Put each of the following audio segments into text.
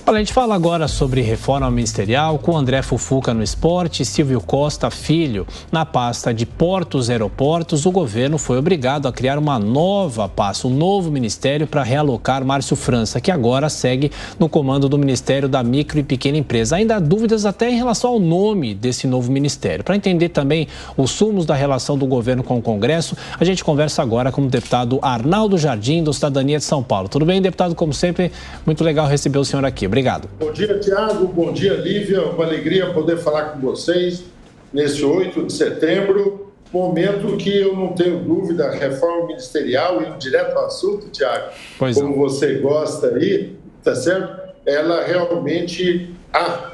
Olha, a gente fala agora sobre reforma ministerial com André Fufuca no esporte e Silvio Costa Filho na pasta de portos e aeroportos. O governo foi obrigado a criar uma nova pasta, um novo ministério para realocar Márcio França, que agora segue no comando do Ministério da Micro e Pequena Empresa. Ainda há dúvidas até em relação ao nome desse novo ministério. Para entender também os sumos da relação do governo com o Congresso, a gente conversa agora com o deputado Arnaldo Jardim, do Cidadania de São Paulo. Tudo bem, deputado? Como sempre, muito legal receber o senhor aqui. Obrigado. Bom dia, Tiago. Bom dia, Lívia. Uma alegria poder falar com vocês nesse 8 de setembro, momento que eu não tenho dúvida, a reforma ministerial, indo direto ao assunto, Tiago, como você gosta aí, tá certo? Ela realmente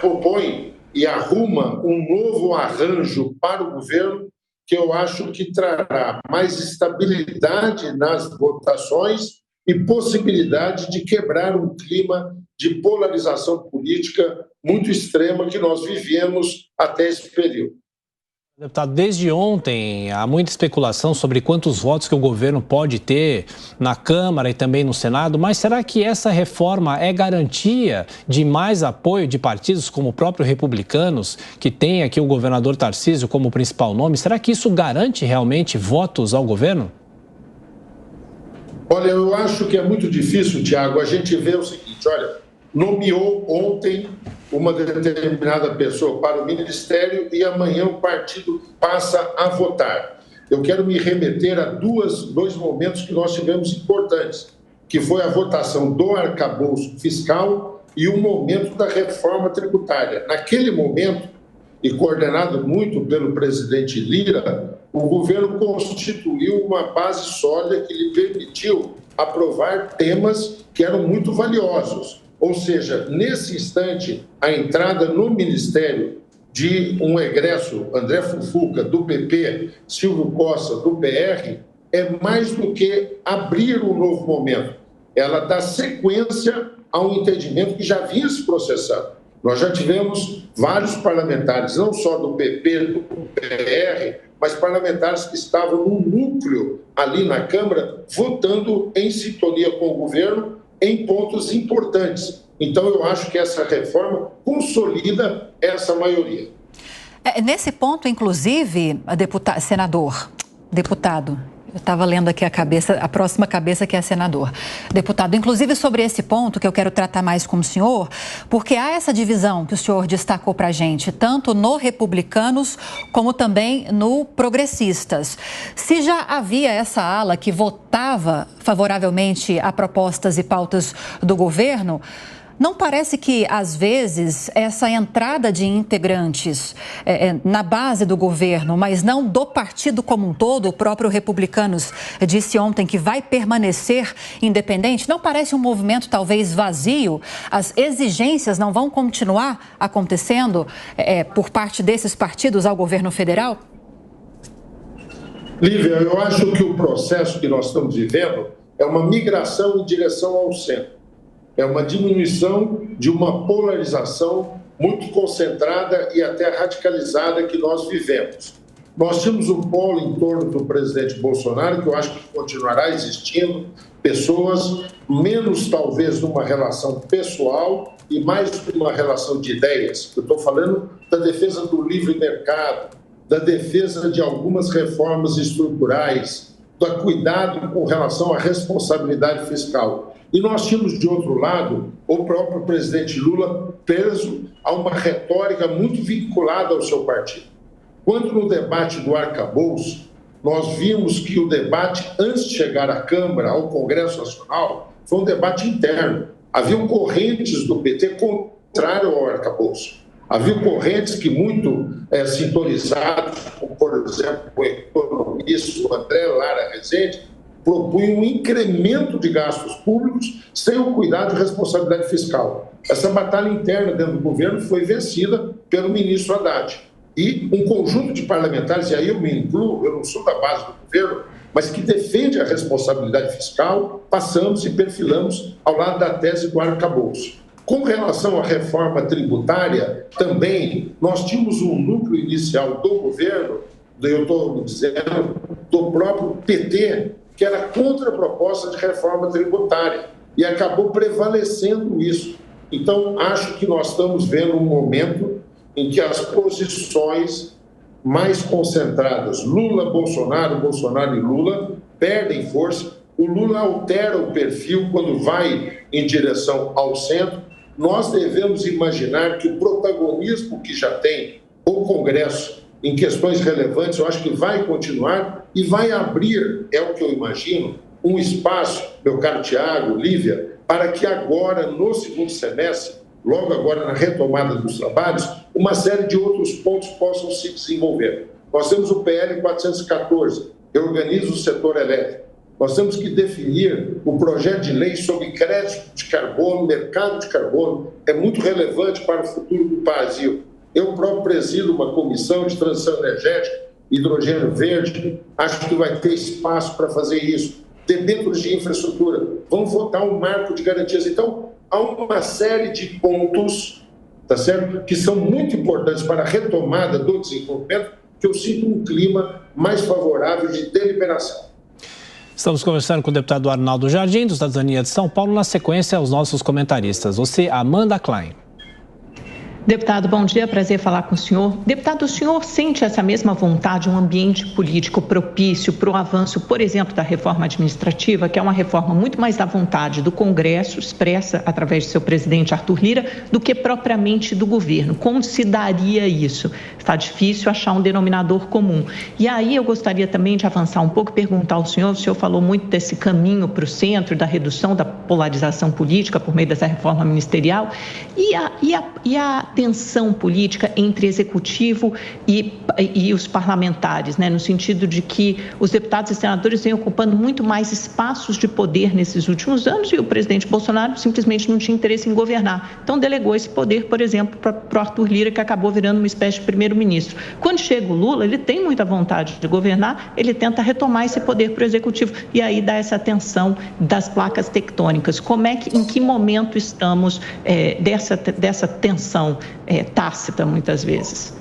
propõe e arruma um novo arranjo para o governo que eu acho que trará mais estabilidade nas votações e possibilidade de quebrar um clima de polarização política muito extrema que nós vivemos até esse período. Deputado, desde ontem há muita especulação sobre quantos votos que o governo pode ter na Câmara e também no Senado, mas será que essa reforma é garantia de mais apoio de partidos como o próprio Republicanos, que tem aqui o governador Tarcísio como principal nome? Será que isso garante realmente votos ao governo? Olha, eu acho que é muito difícil, Tiago, a gente vê o seguinte, olha, nomeou ontem uma determinada pessoa para o ministério e amanhã o partido passa a votar. Eu quero me remeter a dois momentos que nós tivemos importantes, que foi a votação do arcabouço fiscal e o momento da reforma tributária. Naquele momento, e coordenado muito pelo presidente Lira, o governo constituiu uma base sólida que lhe permitiu aprovar temas que eram muito valiosos. Ou seja, nesse instante, a entrada no Ministério de um egresso, André Fufuca, do PP, Silvio Costa, do PR, é mais do que abrir um novo momento. Ela dá sequência a um entendimento que já vinha se processando. Nós já tivemos vários parlamentares, não só do PP, do PR, mas parlamentares que estavam no núcleo ali na Câmara, votando em sintonia com o governo em pontos importantes. Então, eu acho que essa reforma consolida essa maioria. Nesse ponto, inclusive, deputado, eu estava lendo aqui a próxima cabeça que é senador. Deputado, inclusive sobre esse ponto que eu quero tratar mais com o senhor, porque há essa divisão que o senhor destacou para a gente, tanto no Republicanos como também no Progressistas. Se já havia essa ala que votava favoravelmente a propostas e pautas do governo, não parece que, às vezes, essa entrada de integrantes na base do governo, mas não do partido como um todo, o próprio Republicanos disse ontem que vai permanecer independente, não parece um movimento talvez vazio? As exigências não vão continuar acontecendo por parte desses partidos ao governo federal? Lívia, eu acho que o processo que nós estamos vivendo é uma migração em direção ao centro. É uma diminuição de uma polarização muito concentrada e até radicalizada que nós vivemos. Nós tínhamos um polo em torno do presidente Bolsonaro, que eu acho que continuará existindo, pessoas menos talvez numa relação pessoal e mais numa relação de ideias. Eu estou falando da defesa do livre mercado, da defesa de algumas reformas estruturais, do cuidado com relação à responsabilidade fiscal. E nós tínhamos, de outro lado, o próprio presidente Lula preso a uma retórica muito vinculada ao seu partido. Quando no debate do arcabouço, nós vimos que o debate, antes de chegar à Câmara, ao Congresso Nacional, foi um debate interno. Haviam correntes do PT contrário ao arcabouço. Havia correntes que muito sintonizados, como, por exemplo, o economista o André Lara Rezende, propunha um incremento de gastos públicos sem o cuidado de responsabilidade fiscal. Essa batalha interna dentro do governo foi vencida pelo ministro Haddad. E um conjunto de parlamentares, e aí eu me incluo, eu não sou da base do governo, mas que defende a responsabilidade fiscal, passamos e perfilamos ao lado da tese do arcabouço. Com relação à reforma tributária, também nós tínhamos um núcleo inicial do governo, eu estou dizendo, do próprio PT, que era contra a proposta de reforma tributária, e acabou prevalecendo isso. Então, acho que nós estamos vendo um momento em que as posições mais concentradas, Lula, Bolsonaro, Bolsonaro e Lula, perdem força. O Lula altera o perfil quando vai em direção ao centro. Nós devemos imaginar que o protagonismo que já tem o Congresso em questões relevantes, eu acho que vai continuar e vai abrir, é o que eu imagino, um espaço, meu caro Tiago, Lívia, para que agora, no segundo semestre, logo agora na retomada dos trabalhos, uma série de outros pontos possam se desenvolver. Nós temos o PL 414, que organiza o setor elétrico. Nós temos que definir o projeto de lei sobre crédito de carbono, mercado de carbono, é muito relevante para o futuro do Brasil. Eu próprio presido uma comissão de transição energética, hidrogênio verde, acho que vai ter espaço para fazer isso. Debêntures de infraestrutura, vamos votar um marco de garantias. Então, há uma série de pontos, tá certo, que são muito importantes para a retomada do desenvolvimento, que eu sinto um clima mais favorável de deliberação. Estamos conversando com o deputado Arnaldo Jardim, do Cidadania de São Paulo. Na sequência, os nossos comentaristas. Você, Amanda Klein. Deputado, bom dia, prazer falar com o senhor. Deputado, o senhor sente essa mesma vontade, um ambiente político propício para o avanço, por exemplo, da reforma administrativa, que é uma reforma muito mais da vontade do Congresso, expressa através de seu presidente Arthur Lira, do que propriamente do governo? Como se daria isso? Está difícil achar um denominador comum. E aí eu gostaria também de avançar um pouco, perguntar ao senhor, o senhor falou muito desse caminho para o centro, da redução da polarização política por meio dessa reforma ministerial, e a tensão política entre executivo e os parlamentares, né? No sentido de que os deputados e senadores vêm ocupando muito mais espaços de poder nesses últimos anos e o presidente Bolsonaro simplesmente não tinha interesse em governar. Então delegou esse poder, por exemplo, para o Arthur Lira, que acabou virando uma espécie de primeiro-ministro. Quando chega o Lula, ele tem muita vontade de governar, ele tenta retomar esse poder para o executivo e aí dá essa tensão das placas tectônicas. Em que momento estamos dessa tensão tácita, muitas vezes?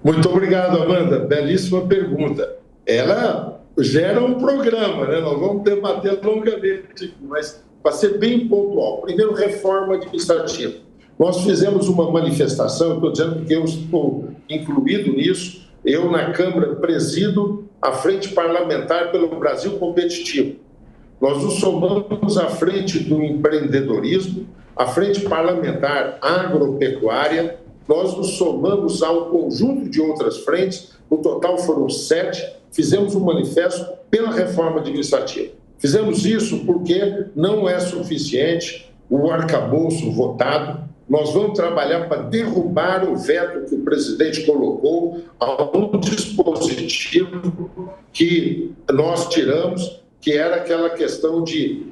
Muito obrigado, Amanda. Belíssima pergunta. Ela gera um programa, né? Nós vamos debater longamente, mas para ser bem pontual. Primeiro, reforma administrativa. Nós fizemos uma manifestação, estou dizendo que eu estou incluído nisso, eu na Câmara presido a Frente Parlamentar pelo Brasil Competitivo. Nós nos somamos à frente do empreendedorismo, a Frente Parlamentar Agropecuária, nós nos somamos a um conjunto de outras frentes, no total foram 7, fizemos um manifesto pela reforma administrativa. Fizemos isso porque não é suficiente o arcabouço votado, nós vamos trabalhar para derrubar o veto que o presidente colocou a um dispositivo que nós tiramos, que era aquela questão de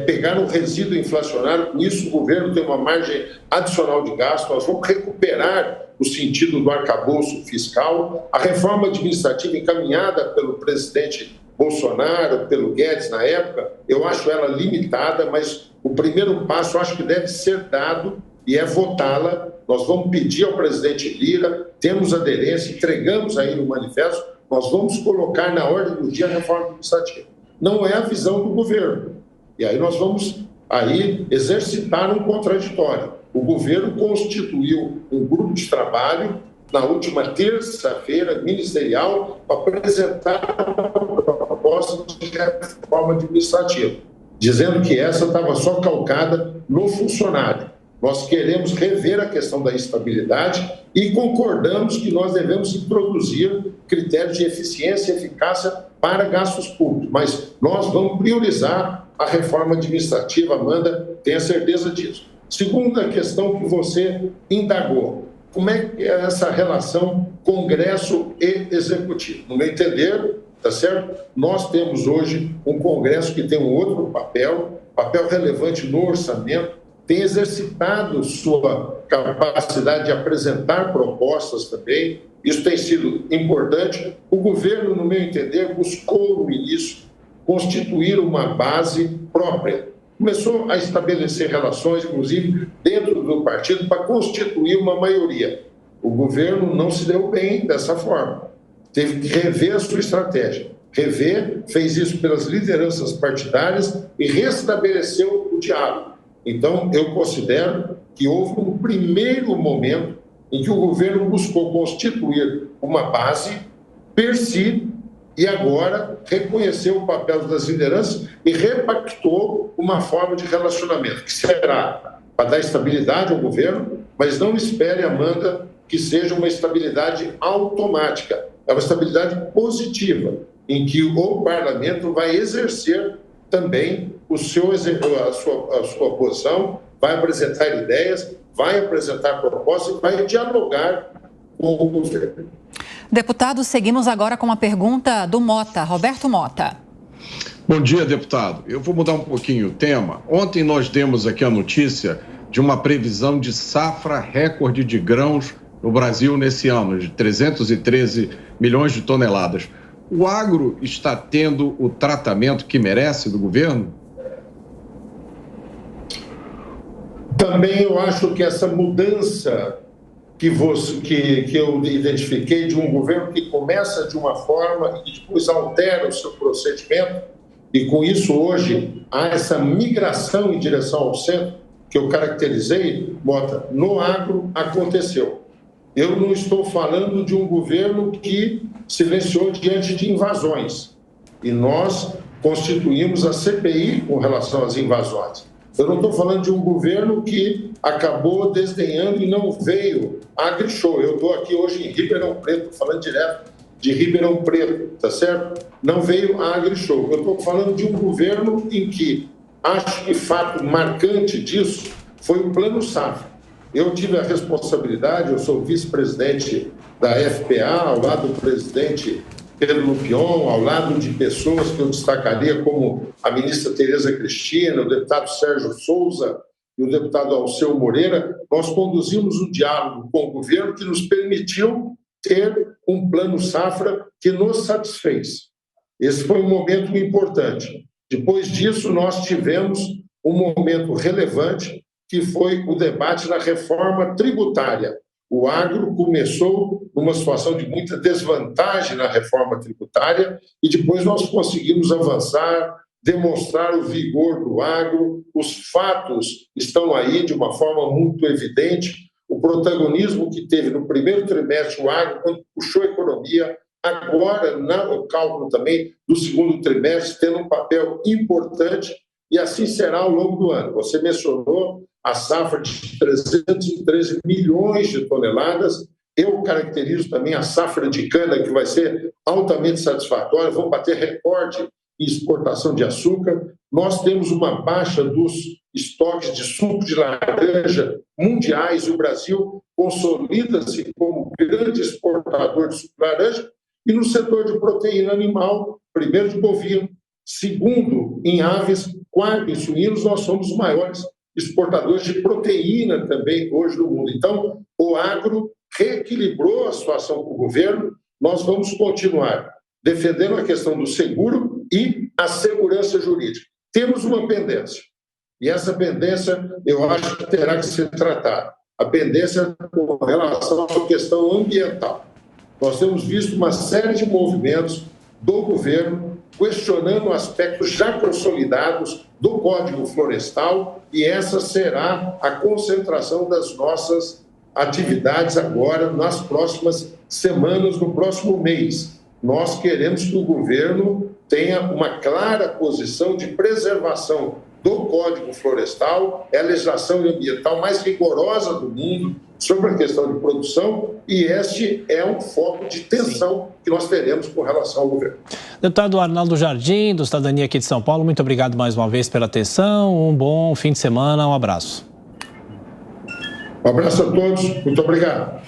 pegar um resíduo inflacionário, com isso o governo tem uma margem adicional de gasto, nós vamos recuperar o sentido do arcabouço fiscal, a reforma administrativa encaminhada pelo presidente Bolsonaro, pelo Guedes na época, eu acho ela limitada, mas o primeiro passo eu acho que deve ser dado e é votá-la. Nós vamos pedir ao presidente Lira, temos aderência, entregamos aí no manifesto, nós vamos colocar na ordem do dia a reforma administrativa. Não é a visão do governo. E aí nós vamos aí exercitar um contraditório. O governo constituiu um grupo de trabalho na última terça-feira ministerial para apresentar uma proposta de reforma administrativa, dizendo que essa estava só calcada no funcionário. Nós queremos rever a questão da estabilidade e concordamos que nós devemos introduzir critérios de eficiência e eficácia para gastos públicos, mas nós vamos priorizar a reforma administrativa, Amanda, tenha certeza disso. Segunda questão que você indagou, como é que é essa relação Congresso e Executivo? No meu entender, tá certo? Nós temos hoje um Congresso que tem um outro papel relevante no orçamento, tem exercitado sua capacidade de apresentar propostas também, isso tem sido importante. O governo, no meu entender, buscou no início constituir uma base própria. Começou a estabelecer relações, inclusive, dentro do partido, para constituir uma maioria. O governo não se deu bem dessa forma. Teve que rever a sua estratégia. Fez isso pelas lideranças partidárias e restabeleceu o diálogo. Então, eu considero que houve um primeiro momento em que o governo buscou constituir uma base per si e agora reconheceu o papel das lideranças e repactou uma forma de relacionamento, que será para dar estabilidade ao governo, mas não espere, Amanda, que seja uma estabilidade automática. É uma estabilidade positiva, em que o parlamento vai exercer também a sua posição, vai apresentar ideias, vai apresentar propostas e vai dialogar com o governo. Deputado, seguimos agora com uma pergunta do Mota, Roberto Mota. Bom dia, deputado. Eu vou mudar um pouquinho o tema. Ontem nós demos aqui a notícia de uma previsão de safra recorde de grãos no Brasil nesse ano, de 313 milhões de toneladas. O agro está tendo o tratamento que merece do governo? Também eu acho que essa mudança que eu identifiquei de um governo que começa de uma forma e depois altera o seu procedimento, e com isso hoje há essa migração em direção ao centro, que eu caracterizei, Mota, no agro aconteceu. Eu não estou falando de um governo que silenciou diante de invasões, e nós constituímos a CPI com relação às invasões. Eu não estou falando de um governo que acabou desdenhando e não veio a AgriShow. Eu estou aqui hoje em Ribeirão Preto, falando direto de Ribeirão Preto, tá certo? Não veio a AgriShow. Eu estou falando de um governo em que acho que fato marcante disso foi o Plano Safra. Eu tive a responsabilidade, eu sou vice-presidente da FPA, ao lado do presidente Pedro Lupion, ao lado de pessoas que eu destacaria como a ministra Tereza Cristina, o deputado Sérgio Souza e o deputado Alceu Moreira. Nós conduzimos um diálogo com o governo que nos permitiu ter um plano safra que nos satisfez. Esse foi um momento importante. Depois disso, nós tivemos um momento relevante, que foi o debate da reforma tributária. O agro começou numa situação de muita desvantagem na reforma tributária e depois nós conseguimos avançar, demonstrar o vigor do agro, os fatos estão aí de uma forma muito evidente, o protagonismo que teve no primeiro trimestre o agro, quando puxou a economia, agora no cálculo também do segundo trimestre, tendo um papel importante, e assim será ao longo do ano. Você mencionou a safra de 313 milhões de toneladas. Eu caracterizo também a safra de cana, que vai ser altamente satisfatória. Vamos bater recorde em exportação de açúcar. Nós temos uma baixa dos estoques de suco de laranja mundiais. O Brasil consolida-se como grande exportador de suco de laranja. E no setor de proteína animal, primeiro de bovino, segundo em aves, quarto em suínos, nós somos os maiores exportadores de proteína também hoje no mundo. Então, o agro reequilibrou a situação com o governo. Nós vamos continuar defendendo a questão do seguro e a segurança jurídica. Temos uma pendência, e essa pendência eu acho que terá que ser tratada. A pendência com relação à questão ambiental. Nós temos visto uma série de movimentos do governo questionando aspectos já consolidados do Código Florestal, e essa será a concentração das nossas atividades agora, nas próximas semanas, no próximo mês. Nós queremos que o governo tenha uma clara posição de preservação do Código Florestal, é a legislação ambiental mais rigorosa do mundo sobre a questão de produção, e este é um foco de tensão que nós teremos com relação ao governo. Deputado Arnaldo Jardim, do Cidadania aqui de São Paulo, muito obrigado mais uma vez pela atenção, um bom fim de semana, um abraço. Um abraço a todos, muito obrigado.